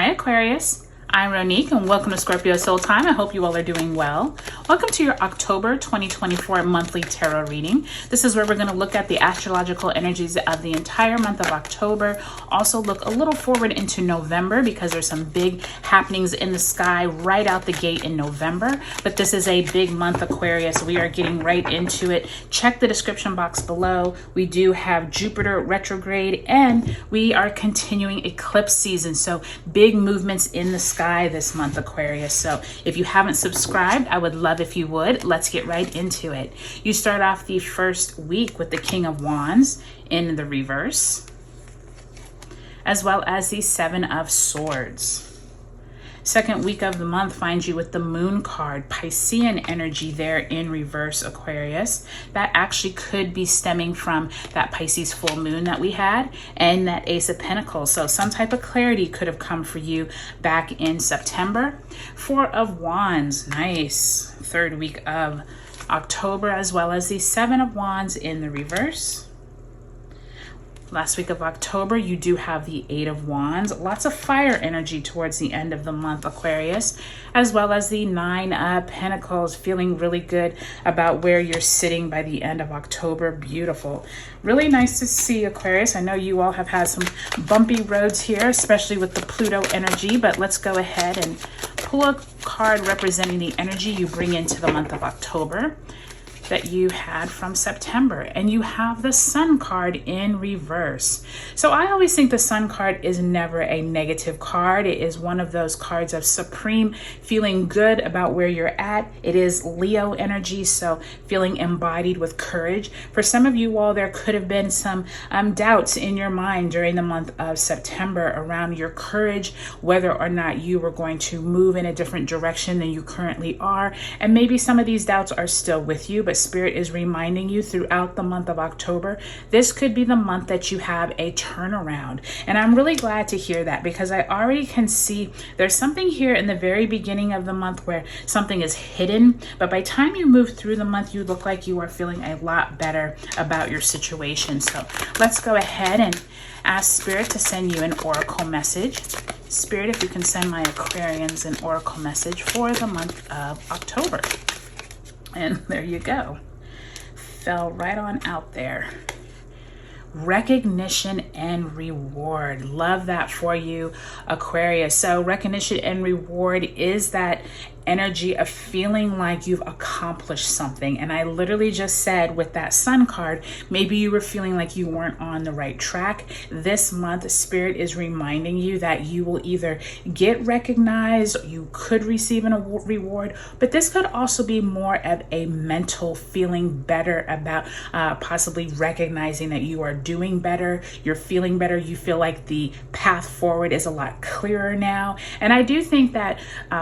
Hi Aquarius, I'm Ronique and welcome to Scorpio Soul Time. I hope you all are doing well. Welcome to your October 2024 monthly tarot reading. This is where we're going to look at the astrological energies of the entire month of October. Also look a little forward into November because there's some big happenings in the sky right out the gate in November. But this is a big month, Aquarius. We are getting right into it. Check the description box below. We do have Jupiter retrograde and we are continuing eclipse season. So big movements in the sky this month, Aquarius. So if you haven't subscribed, I would love if you would. Let's get right into it. You start off the first week with the King of Wands in the reverse, as well as the Seven of Swords. Second week of the month finds you with the Moon card, Piscean energy there in reverse, Aquarius. That actually could be stemming from that Pisces full moon that we had and that Ace of Pentacles. So some type of clarity could have come for you back in September. Four of Wands, nice. Third week of October, as well as the Seven of Wands in the reverse. Last week of October, you do have the Eight of Wands. Lots of fire energy towards the end of the month, Aquarius, as well as the Nine of Pentacles. Feeling really good about where you're sitting by the end of October. Beautiful. Really nice to see, Aquarius. I know you all have had some bumpy roads here, especially with the Pluto energy, but let's go ahead and pull a card representing the energy you bring into the month of October that you had from September. And you have the Sun card in reverse. So I always think the Sun card is never a negative card. It is one of those cards of supreme feeling good about where you're at. It is Leo energy, so feeling embodied with courage. For some of you all, there could have been some doubts in your mind during the month of September around your courage, whether or not you were going to move in a different direction than you currently are. And maybe some of these doubts are still with you, but Spirit is reminding you throughout the month of October, this could be the month that you have a turnaround. And I'm really glad to hear that because I already can see there's something here in the very beginning of the month where something is hidden, but by the time you move through the month, you look like you are feeling a lot better about your situation. So let's go ahead and ask Spirit to send you an oracle message. Spirit, if you can send my Aquarians an oracle message for the month of October. And there you go. Fell right on out there. Recognition and reward. Love that for you, Aquarius. So recognition and reward is that energy of feeling like you've accomplished something. And I literally just said with that Sun card, maybe you were feeling like you weren't on the right track. This month, Spirit is reminding you that you will either get recognized, you could receive a reward, but this could also be more of a mental feeling better about possibly recognizing that you are doing better, you're feeling better, you feel like the path forward is a lot clearer now. And I do think that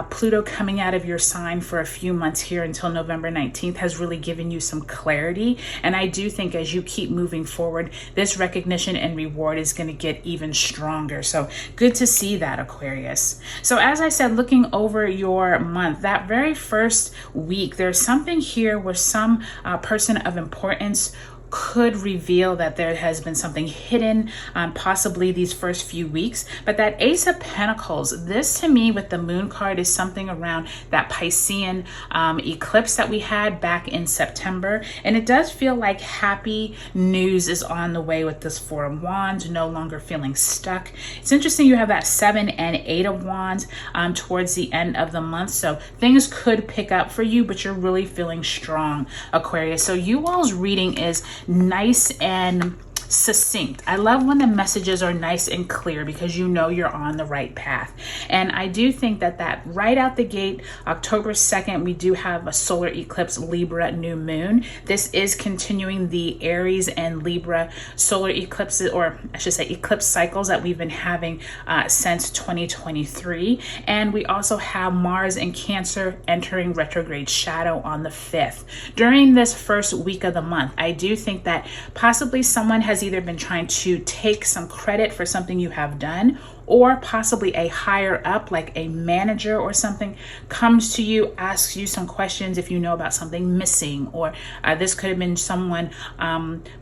Pluto coming out of your sign for a few months here until November 19th has really given you some clarity. And I do think as you keep moving forward, this recognition and reward is going to get even stronger. So good to see that, Aquarius. So as I said, looking over your month, that very first week, there's something here where some person of importance could reveal that there has been something hidden, possibly these first few weeks. But that Ace of Pentacles, this to me with the Moon card is something around that Piscean eclipse that we had back in September. And it does feel like happy news is on the way with this Four of Wands, no longer feeling stuck. It's interesting you have that Seven and Eight of Wands towards the end of the month. So things could pick up for you, but you're really feeling strong, Aquarius. So you all's reading is nice and succinct. I love when the messages are nice and clear because you know you're on the right path. And I do think that right out the gate, October 2nd, we do have a solar eclipse, Libra new moon. This is continuing the Aries and Libra solar eclipses, or I should say eclipse cycles that we've been having since 2023. And we also have Mars in Cancer entering retrograde shadow on the 5th. During this first week of the month, I do think that possibly someone has either been trying to take some credit for something you have done, or possibly a higher up, like a manager or something, comes to you, asks you some questions if you know about something missing, or this could have been someone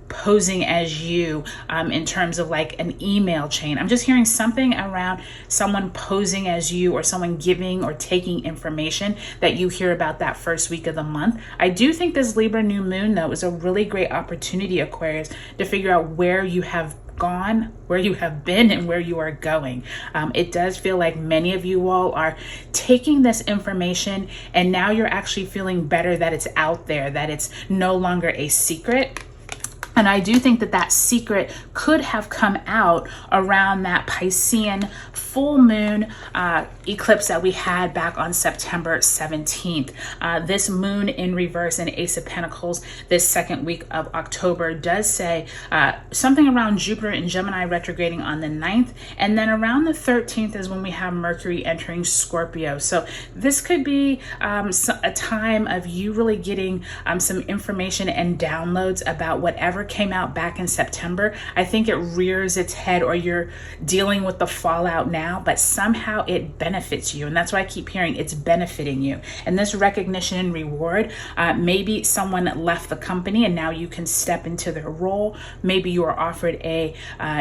posing as you in terms of like an email chain. I'm just hearing something around someone posing as you, or someone giving or taking information that you hear about that first week of the month. I do think this Libra new moon, though, is a really great opportunity, Aquarius, to figure out where you have gone, where you have been, and where you are going. It does feel like many of you all are taking this information and now you're actually feeling better that it's out there, that it's no longer a secret. And I do think that that secret could have come out around that Piscean full moon eclipse that we had back on September 17th. This moon in reverse in Ace of Pentacles this second week of October does say something around Jupiter and Gemini retrograding on the 9th. And then around the 13th is when we have Mercury entering Scorpio. So this could be a time of you really getting some information and downloads about whatever came out back in September. I think it rears its head, or you're dealing with the fallout now, but somehow it benefits you. And that's why I keep hearing it's benefiting you. And this recognition and reward, maybe someone left the company and now you can step into their role. Maybe you are offered a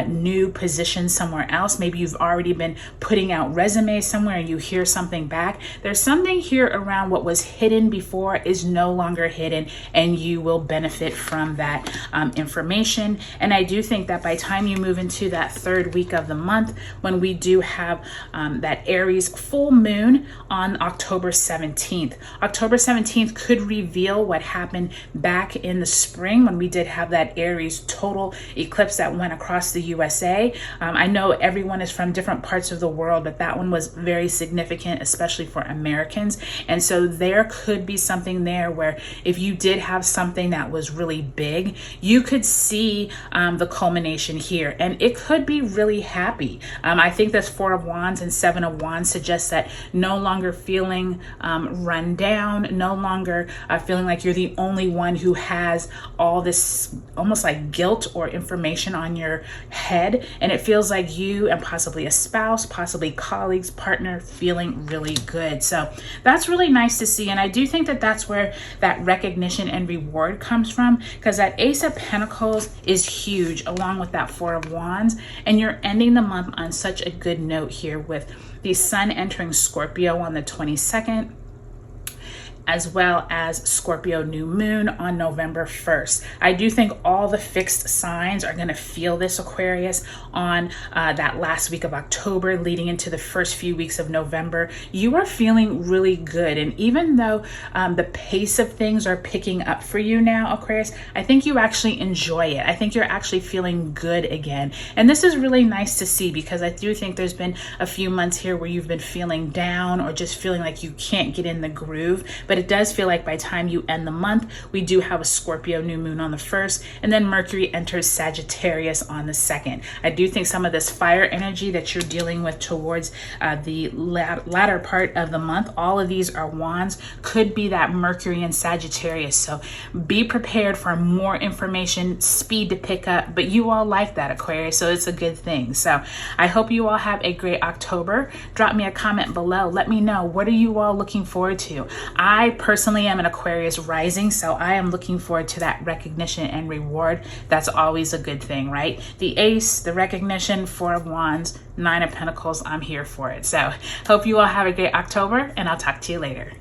new position somewhere else. Maybe you've already been putting out resumes somewhere and you hear something back. There's something here around what was hidden before is no longer hidden, and you will benefit from that information. And I do think that by the time you move into that third week of the month, when we do have that Aries full moon on October 17th. October 17th could reveal what happened back in the spring when we did have that Aries total eclipse that went across the USA. I know everyone is from different parts of the world, but that one was very significant, especially for Americans. And so there could be something there where if you did have something that was really big, you could see the culmination here, and it could be really happy. I think this Four of Wands and Seven of Wands suggests that no longer feeling run down, no longer feeling like you're the only one who has all this almost like guilt or information on your head, and it feels like you and possibly a spouse, possibly colleagues, partner, feeling really good. So that's really nice to see, and I do think that that's where that recognition and reward comes from, because that Ace of Pentacles is huge along with that Four of Wands, and you're ending the month on such a good note here with the Sun entering Scorpio on the 22nd, as well as Scorpio new moon on November 1st. I do think all the fixed signs are going to feel this, Aquarius, on that last week of October leading into the first few weeks of November. You are feeling really good. And even though the pace of things are picking up for you now, Aquarius, I think you actually enjoy it. I think you're actually feeling good again. And this is really nice to see, because I do think there's been a few months here where you've been feeling down or just feeling like you can't get in the groove. But it does feel like by the time you end the month, we do have a Scorpio new moon on the 1st, and then Mercury enters Sagittarius on the 2nd. I do think some of this fire energy that you're dealing with towards the latter part of the month, all of these are wands, could be that Mercury and Sagittarius. So be prepared for more information, speed to pick up, but you all like that, Aquarius, so it's a good thing. So I hope you all have a great October. Drop me a comment below. Let me know, what are you all looking forward to? I personally am an Aquarius rising, so I am looking forward to that recognition and reward. That's always a good thing, right? The Ace, the recognition, Four of Wands, Nine of Pentacles, I'm here for it. So hope you all have a great October, and I'll talk to you later.